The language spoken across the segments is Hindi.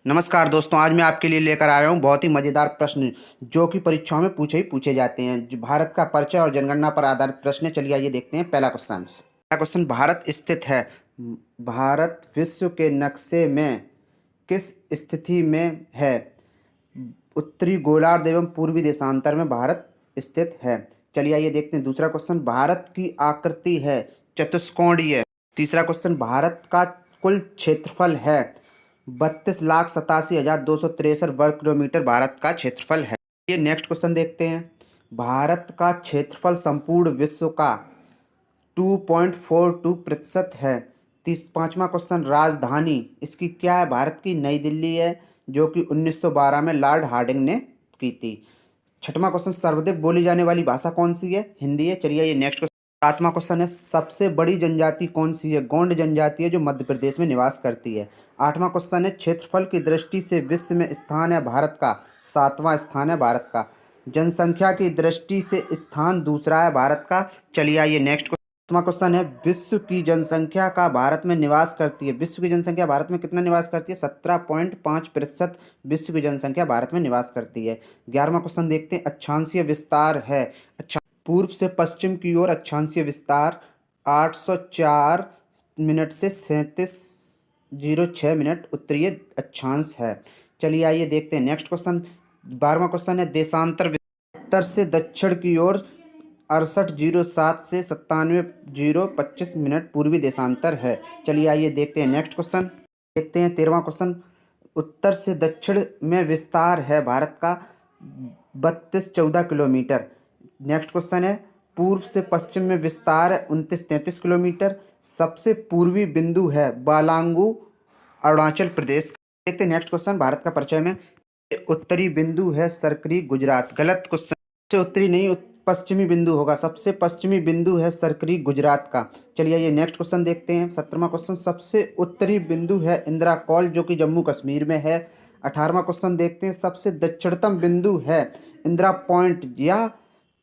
नमस्कार दोस्तों, आज मैं आपके लिए लेकर आया हूँ बहुत ही मज़ेदार प्रश्न जो कि परीक्षाओं में पूछे ही पूछे जाते हैं। जो भारत का परिचय और जनगणना पर आधारित प्रश्न है। चलिए आइए देखते हैं पहला क्वेश्चन भारत स्थित है। भारत विश्व के नक्शे में किस स्थिति में है? उत्तरी गोलार्ध एवं पूर्वी देशांतर में भारत स्थित है। चलिए आइए देखते हैं दूसरा क्वेश्चन। भारत की आकृति है चतुष्कोणीय। तीसरा क्वेश्चन भारत का कुल क्षेत्रफल है 32,87,263 वर्ग किलोमीटर भारत का क्षेत्रफल है। ये नेक्स्ट क्वेश्चन देखते हैं। भारत का क्षेत्रफल संपूर्ण विश्व का 2.42% है। पांचवा क्वेश्चन राजधानी इसकी क्या है? भारत की नई दिल्ली है, जो कि 1912 में लॉर्ड हार्डिंग ने की थी। छठवां क्वेश्चन सर्वाधिक बोली जाने वाली भाषा कौन सी है? हिंदी है। चलिए ये नेक्स्ट क्वेश्चन। सातवां क्वेश्चन है सबसे बड़ी जनजाति कौन सी है? गोंड जनजाति है, जो मध्य प्रदेश में निवास करती है। आठवां क्वेश्चन है क्षेत्रफल की दृष्टि से विश्व में स्थान है भारत का 7वां स्थान है भारत का। जनसंख्या की दृष्टि से स्थान दूसरा है भारत का। चलिए आइए नेक्स्ट। 10वां क्वेश्चन है विश्व की जनसंख्या का भारत में निवास करती है। विश्व की जनसंख्या भारत में कितना निवास करती है? 17.5% विश्व की जनसंख्या भारत में निवास करती है। 11वां क्वेश्चन देखते हैं अक्षांशीय विस्तार है। अच्छा, पूर्व से पश्चिम की ओर अक्षांशीय विस्तार 804 मिनट से 3706 मिनट उत्तरीय अक्षांश है। चलिए आइए देखते हैं नेक्स्ट क्वेश्चन। 12वां क्वेश्चन है देशांतर उत्तर से दक्षिण की ओर 6807 से 97025 मिनट पूर्वी देशांतर है। चलिए आइए देखते हैं नेक्स्ट क्वेश्चन। देखते हैं 13वां क्वेश्चन। उत्तर से दक्षिण में विस्तार है भारत का 3214 किलोमीटर। नेक्स्ट क्वेश्चन है पूर्व से पश्चिम में विस्तार है 2933 किलोमीटर। सबसे पूर्वी बिंदु है बालांगू अरुणाचल प्रदेश। देखते हैं नेक्स्ट क्वेश्चन भारत का परिचय में। उत्तरी बिंदु है सरकरी गुजरात। गलत क्वेश्चन। सबसे उत्तरी नहीं, पश्चिमी बिंदु होगा। सबसे पश्चिमी बिंदु है सरकरी गुजरात का। चलिए ये नेक्स्ट क्वेश्चन देखते हैं। 17वां क्वेश्चन सबसे उत्तरी बिंदु है इंदिरा कौल, जो कि जम्मू कश्मीर में है। 18वां क्वेश्चन देखते हैं सबसे दक्षिणतम बिंदु है इंदिरा पॉइंट या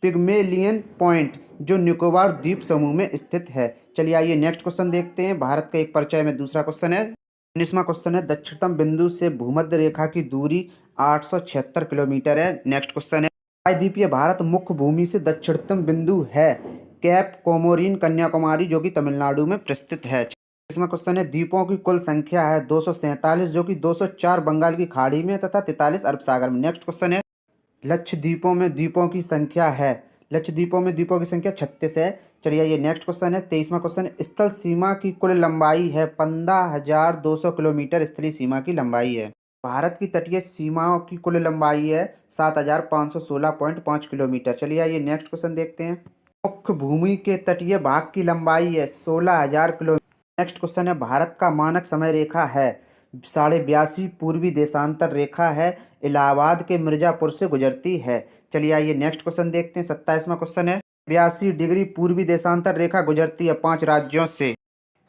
पिग्मेलियन पॉइंट, जो निकोबार द्वीप समूह में स्थित है। चलिए आइए नेक्स्ट क्वेश्चन देखते हैं। भारत के एक परिचय में दूसरा क्वेश्चन है। 19वां क्वेश्चन है दक्षिणतम बिंदु से भूमध्य रेखा की दूरी 876 किलोमीटर है। नेक्स्ट क्वेश्चन है द्वीपीय भारत मुख्य भूमि से दक्षिणतम बिंदु है कैप कोमोरिन कन्याकुमारी, जो कि तमिलनाडु में प्रस्थित है। इसमें क्वेश्चन है द्वीपों की कुल संख्या है 247, जो कि 204 बंगाल की खाड़ी में तथा 43 अरब सागर में। नेक्स्ट क्वेश्चन है लक्षद्वीपों में द्वीपों की संख्या है। लक्षद्वीपों में द्वीपों की संख्या 36 है। चलिए ये नेक्स्ट क्वेश्चन है। 23वां क्वेश्चन है स्थल सीमा की कुल लंबाई है 15,200 किलोमीटर स्थलीय सीमा की लंबाई है। भारत की तटीय सीमाओं की कुल लंबाई है 7,516.5 किलोमीटर। चलिए ये नेक्स्ट क्वेश्चन देखते हैं। मुख्य भूमि के तटीय भाग की लंबाई है 16,000 किलोमीटर। नेक्स्ट क्वेश्चन है भारत का मानक समय रेखा है 82.5 पूर्वी देशांतर रेखा है, इलाहाबाद के मिर्जापुर से गुजरती है। चलिए आइए नेक्स्ट क्वेश्चन देखते हैं। 27वां क्वेश्चन है 82 डिग्री पूर्वी देशांतर रेखा गुजरती है 5 राज्यों से।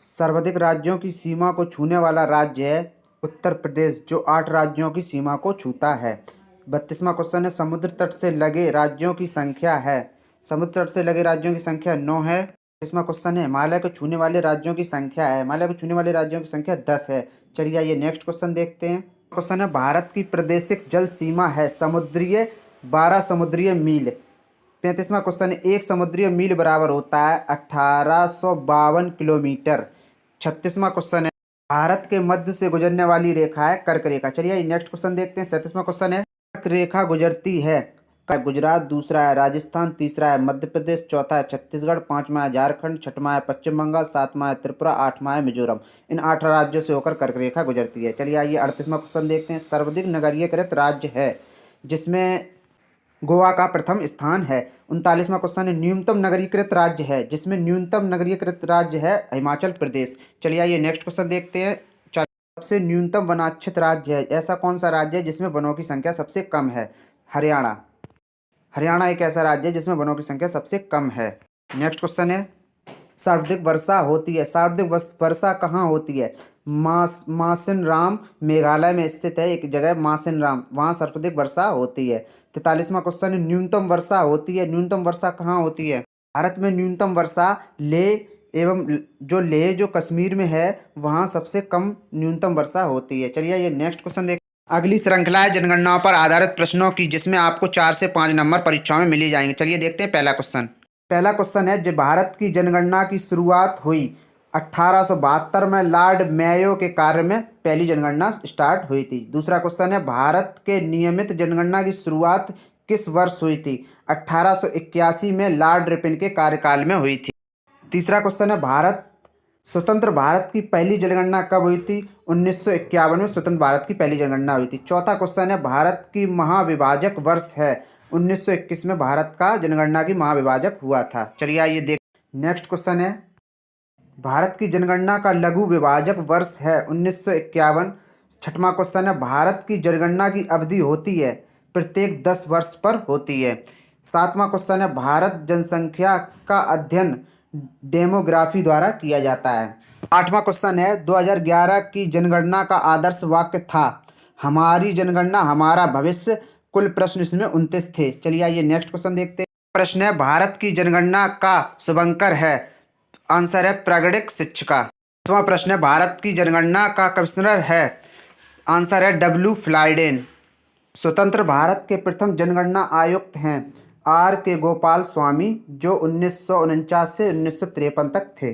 सर्वाधिक राज्यों की सीमा को छूने वाला राज्य है उत्तर प्रदेश, जो 8 राज्यों की सीमा को छूता है। 32वां क्वेश्चन है समुद्र तट से लगे राज्यों की संख्या है। समुद्र तट से लगे राज्यों की संख्या 9 है। 33वां क्वेश्चन है हिमालय को छूने वाले राज्यों की संख्या है। हिमालय को छूने वाले राज्यों की संख्या 10 है। चलिए आइए नेक्स्ट क्वेश्चन देखते हैं। क्वेश्चन है भारत की प्रादेशिक जल सीमा है समुद्रीय 12 समुद्रीय मील। 35वां क्वेश्चन है 1 समुद्रीय मील बराबर होता है 1852 किलोमीटर। 36वां क्वेश्चन है भारत के मध्य से गुजरने वाली रेखा है कर्क रेखा। चलिए नेक्स्ट क्वेश्चन देखते हैं। 37वां क्वेश्चन है कर्क रेखा गुजरती है गुजरात, दूसरा है राजस्थान, तीसरा है मध्य प्रदेश, चौथा है छत्तीसगढ़, पांचवा है झारखंड, छठवां है पश्चिम बंगाल, सातवां है त्रिपुरा, आठवां है मिजोरम। इन 8 राज्यों से होकर कर्क रेखा गुजरती है। चलिए आइए 38वां क्वेश्चन देखते हैं। सर्वाधिक नगरीयकृत राज्य है जिसमें गोवा का प्रथम स्थान है। 39वां क्वेश्चन है न्यूनतम नगरीकृत राज्य है जिसमें न्यूनतम नगरीकृत राज्य है हिमाचल प्रदेश। चलिए आइए नेक्स्ट क्वेश्चन देखते हैं। सबसे न्यूनतम वनाच्छित राज्य है, ऐसा कौन सा राज्य है जिसमें वनों की संख्या सबसे कम है? हरियाणा। हरियाणा एक ऐसा राज्य है जिसमें वनों की संख्या सबसे कम है। नेक्स्ट क्वेश्चन है सर्वाधिक वर्षा होती है। सर्वाधिक वर्षा कहाँ होती है? मासिन राम मेघालय में स्थित है एक जगह मासिन राम, वहाँ सर्वाधिक वर्षा होती है। 43वां क्वेश्चन है न्यूनतम वर्षा होती है। न्यूनतम वर्षा कहाँ होती है? भारत में न्यूनतम वर्षा लेह एवं जो लेह जो कश्मीर में है वहाँ सबसे कम न्यूनतम वर्षा होती है। चलिए ये नेक्स्ट क्वेश्चन देख। अगली श्रृंखला है जनगणनाओं पर आधारित प्रश्नों की, जिसमें आपको 4 से 5 नंबर परीक्षाओं में मिल ही जाएंगे। चलिए देखते हैं पहला क्वेश्चन। पहला क्वेश्चन है, जब भारत की जनगणना की शुरुआत हुई 1872 में लॉर्ड मेयो के कार्य में पहली जनगणना स्टार्ट हुई थी। दूसरा क्वेश्चन है, भारत के नियमित जनगणना की शुरुआत किस वर्ष हुई थी? 1881 में लॉर्ड रिपन के कार्यकाल में हुई थी। तीसरा क्वेश्चन है, स्वतंत्र भारत की पहली जनगणना कब हुई थी? 1951 में स्वतंत्र भारत की पहली जनगणना हुई थी। चौथा क्वेश्चन है, भारत की महाविभाजक वर्ष है? 1921 में भारत का जनगणना की महाविभाजक हुआ था। चलिए आइए देख। नेक्स्ट क्वेश्चन है, भारत की जनगणना का लघु विभाजक वर्ष है? 1951। छठवां क्वेश्चन है, भारत की जनगणना की अवधि होती है प्रत्येक 10 वर्ष पर होती है। सातवां क्वेश्चन है, भारत जनसंख्या का अध्ययन डेमोग्राफी द्वारा किया जाता है। आठवां क्वेश्चन है, 2011 की जनगणना का आदर्श वाक्य था हमारी जनगणना हमारा भविष्य। कुल प्रश्न इसमें 29 थे। चलिए आइए नेक्स्ट क्वेश्चन देखते हैं। प्रश्न है, भारत की जनगणना का शुभंकर है? आंसर है प्रागणिक शिक्षिका। 10वां प्रश्न है, भारत की जनगणना का कमिश्नर है? आंसर है डब्ल्यू फ्लाइडेन। स्वतंत्र भारत के प्रथम जनगणना आयुक्त हैं आर के गोपाल स्वामी, जो 1949 से 1953 तक थे।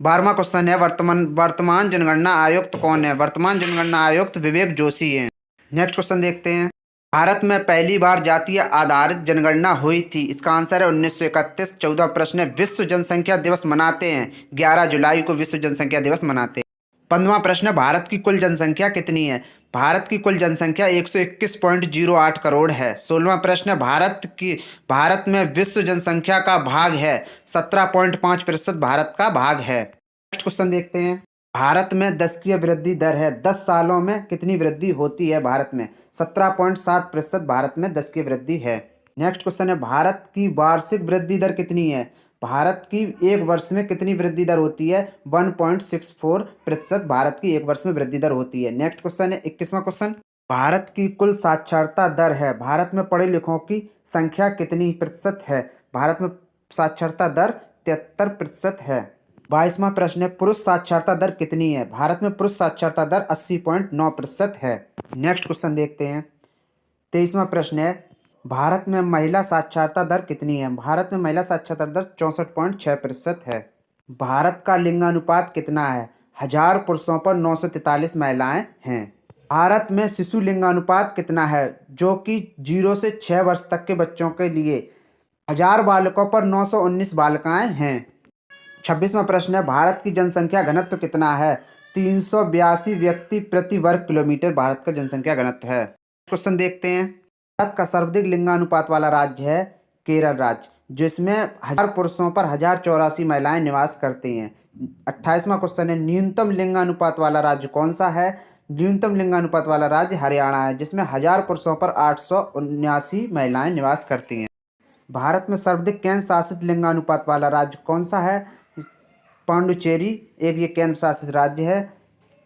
12वां क्वेश्चन है, वर्तमान जनगणना आयुक्त कौन है? वर्तमान जनगणना आयुक्त विवेक जोशी हैं। नेक्स्ट क्वेश्चन देखते हैं, भारत में पहली बार जातीय आधारित जनगणना हुई थी? इसका आंसर है 1931। 14वां प्रश्न है, विश्व जनसंख्या दिवस मनाते हैं? 11 जुलाई को विश्व जनसंख्या दिवस मनाते हैं। 15वां प्रश्न है, भारत की कुल जनसंख्या कितनी है? भारत की कुल जनसंख्या 121.08 करोड़ है। 16वां प्रश्न है, भारत में विश्व जनसंख्या का भाग है? 17.5% भारत का भाग है। नेक्स्ट क्वेश्चन देखते हैं, भारत में दशकीय वृद्धि दर है? 10 सालों में कितनी वृद्धि होती है भारत में? 17.7% भारत में दशकीय वृद्धि है। नेक्स्ट क्वेश्चन है, भारत की वार्षिक वृद्धि दर कितनी है? भारत की एक वर्ष में कितनी वृद्धि दर होती है? 1.64% भारत की एक वर्ष में वृद्धि दर होती है। नेक्स्ट क्वेश्चन है 21वां क्वेश्चन, भारत की कुल साक्षरता दर है? भारत में पढ़े लिखों की संख्या कितनी प्रतिशत है? भारत में साक्षरता दर 73% है। 22वां प्रश्न है, पुरुष साक्षरता दर कितनी है? भारत में पुरुष साक्षरता दर 80.9% है। नेक्स्ट क्वेश्चन देखते हैं, 23वां प्रश्न है, भारत में महिला साक्षरता दर कितनी है? भारत में महिला साक्षरता दर 64.6% है। भारत का लिंगानुपात कितना है? 1000 पुरुषों पर 943 महिलाएं हैं। भारत में शिशु लिंगानुपात कितना है? जो कि 0 से 6 वर्ष तक के बच्चों के लिए 1000 बालकों पर 919 बालिकाएं हैं। 26वां प्रश्न है, भारत की जनसंख्या घनत्व कितना है? 382 व्यक्ति प्रति वर्ग किलोमीटर भारत का जनसंख्या घनत्व है। क्वेश्चन देखते हैं, भारत का सर्वाधिक लिंगानुपात वाला राज्य है केरल राज्य, जिसमें 1000 पुरुषों पर 1084 महिलाएं निवास करती हैं। 28वां क्वेश्चन है, न्यूनतम लिंगानुपात वाला राज्य कौन सा है? न्यूनतम लिंगानुपात वाला राज्य हरियाणा है, जिसमें 1000 पुरुषों पर 879 महिलाएं निवास करती हैं। भारत में सर्वाधिक केंद्र शासित लिंगानुपात वाला राज्य कौन सा है? पांडुचेरी एक ये केंद्र शासित राज्य है।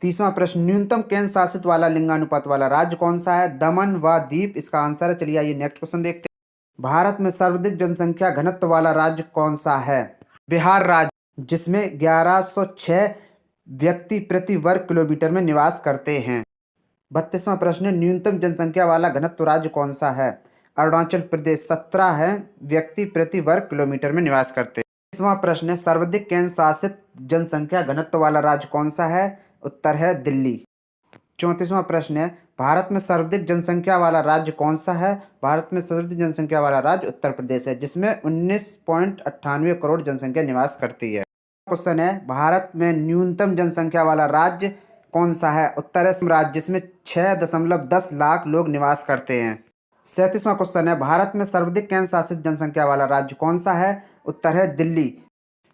30वां प्रश्न, न्यूनतम केंद्र शासित वाला लिंगानुपात वाला राज्य कौन सा है? दमन व दीप इसका आंसर है। चलिए आइए नेक्स्ट क्वेश्चन देखते हैं, भारत में सर्वाधिक जनसंख्या घनत्व वाला राज्य कौन सा है? बिहार राज्य, जिसमें 1106 व्यक्ति प्रति वर्ग किलोमीटर में निवास करते हैं। 32वां प्रश्न, न्यूनतम जनसंख्या वाला घनत्व राज्य कौन सा है? अरुणाचल प्रदेश, 17 है व्यक्ति प्रति वर्ग किलोमीटर में निवास करते हैं। 30वां प्रश्न है, सर्वाधिक केंद्र शासित जनसंख्या घनत्व वाला राज्य कौन सा है? उत्तर है दिल्ली। 34वां प्रश्न है, भारत में सर्वाधिक जनसंख्या वाला राज्य कौन सा है? भारत में सर्वाधिक जनसंख्या वाला राज्य उत्तर प्रदेश है, जिसमें 19.98 करोड़ जनसंख्या निवास करती है। क्वेश्चन है, भारत में न्यूनतम जनसंख्या वाला राज्य कौन सा है? उत्तर है राज्य, जिसमें 6.10 लाख लोग निवास करते हैं। 37वां क्वेश्चन है, भारत में सर्वाधिक केंद्र शासित जनसंख्या वाला राज्य कौन सा है? उत्तर है दिल्ली।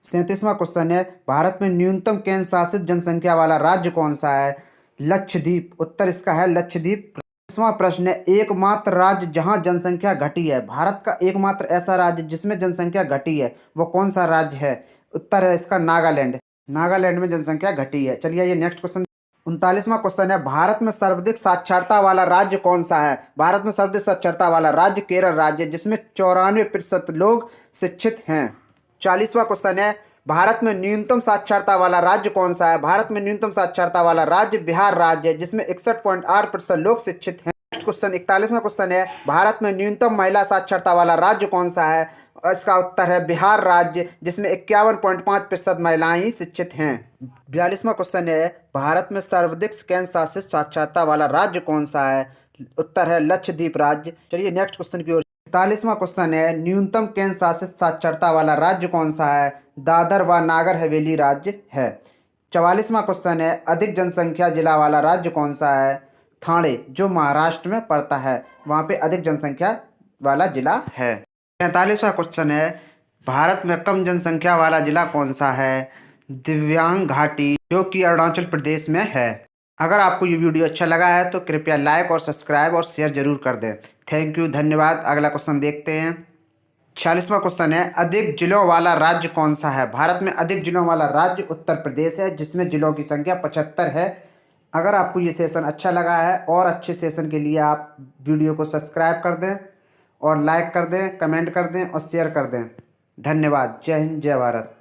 37वां क्वेश्चन है, भारत में न्यूनतम केंद्र शासित जनसंख्या वाला राज्य कौन सा है? लक्षद्वीप, उत्तर इसका है लक्षद्वीप। 20वां प्रश्न है, एकमात्र राज्य जहां जनसंख्या घटी है? भारत का एकमात्र ऐसा राज्य जिसमें जनसंख्या घटी है, वो कौन सा राज्य है? उत्तर है इसका नागालैंड। नागालैंड में जनसंख्या घटी है। चलिए ये नेक्स्ट क्वेश्चन, 39वां क्वेश्चन है, भारत में सर्वाधिक साक्षरता वाला राज्य कौन सा है? भारत में सर्वाधिक साक्षरता वाला राज्य केरल राज्य, जिसमें 94% लोग शिक्षित हैं। 40वां क्वेश्चन है, भारत में न्यूनतम साक्षरता वाला राज्य कौन सा है? भारत में न्यूनतम साक्षरता वाला राज्य बिहार राज्य है, जिसमें 61.8% लोग शिक्षित हैं। नेक्स्ट क्वेश्चन 41वां क्वेश्चन है, भारत में न्यूनतम महिला साक्षरता वाला राज्य कौन सा है? इसका उत्तर है बिहार राज्य, जिसमें 51.5% महिलाएं ही शिक्षित हैं। 42वां क्वेश्चन है, भारत में सर्वाधिक केंद्र शासित साक्षरता वाला राज्य कौन सा है? उत्तर है लक्षद्वीप राज्य। चलिए नेक्स्ट क्वेश्चन की ओर। 43वां क्वेश्चन है, न्यूनतम केंद्र शासित साक्षरता वाला राज्य कौन सा है? दादर व नागर हवेली राज्य है। 44वां क्वेश्चन है, अधिक जनसंख्या जिला वाला राज्य कौन सा है? ठाणे, जो महाराष्ट्र में पड़ता है, वहाँ पे अधिक जनसंख्या वाला जिला है। 45वां क्वेश्चन है, भारत में कम जनसंख्या वाला जिला कौन सा है? दिव्यांग घाटी, जो कि अरुणाचल प्रदेश में है। अगर आपको ये वीडियो अच्छा लगा है तो कृपया लाइक और सब्सक्राइब और शेयर जरूर कर दें। थैंक यू, धन्यवाद। अगला क्वेश्चन देखते हैं। 46वां क्वेश्चन है, अधिक जिलों वाला राज्य कौन सा है? भारत में अधिक जिलों वाला राज्य उत्तर प्रदेश है, जिसमें जिलों की संख्या 75 है। अगर आपको ये सेशन अच्छा लगा है और अच्छे सेशन के लिए आप वीडियो को सब्सक्राइब कर दें और लाइक कर दें, कमेंट कर दें और शेयर कर दें। धन्यवाद। जय हिंद, जय भारत।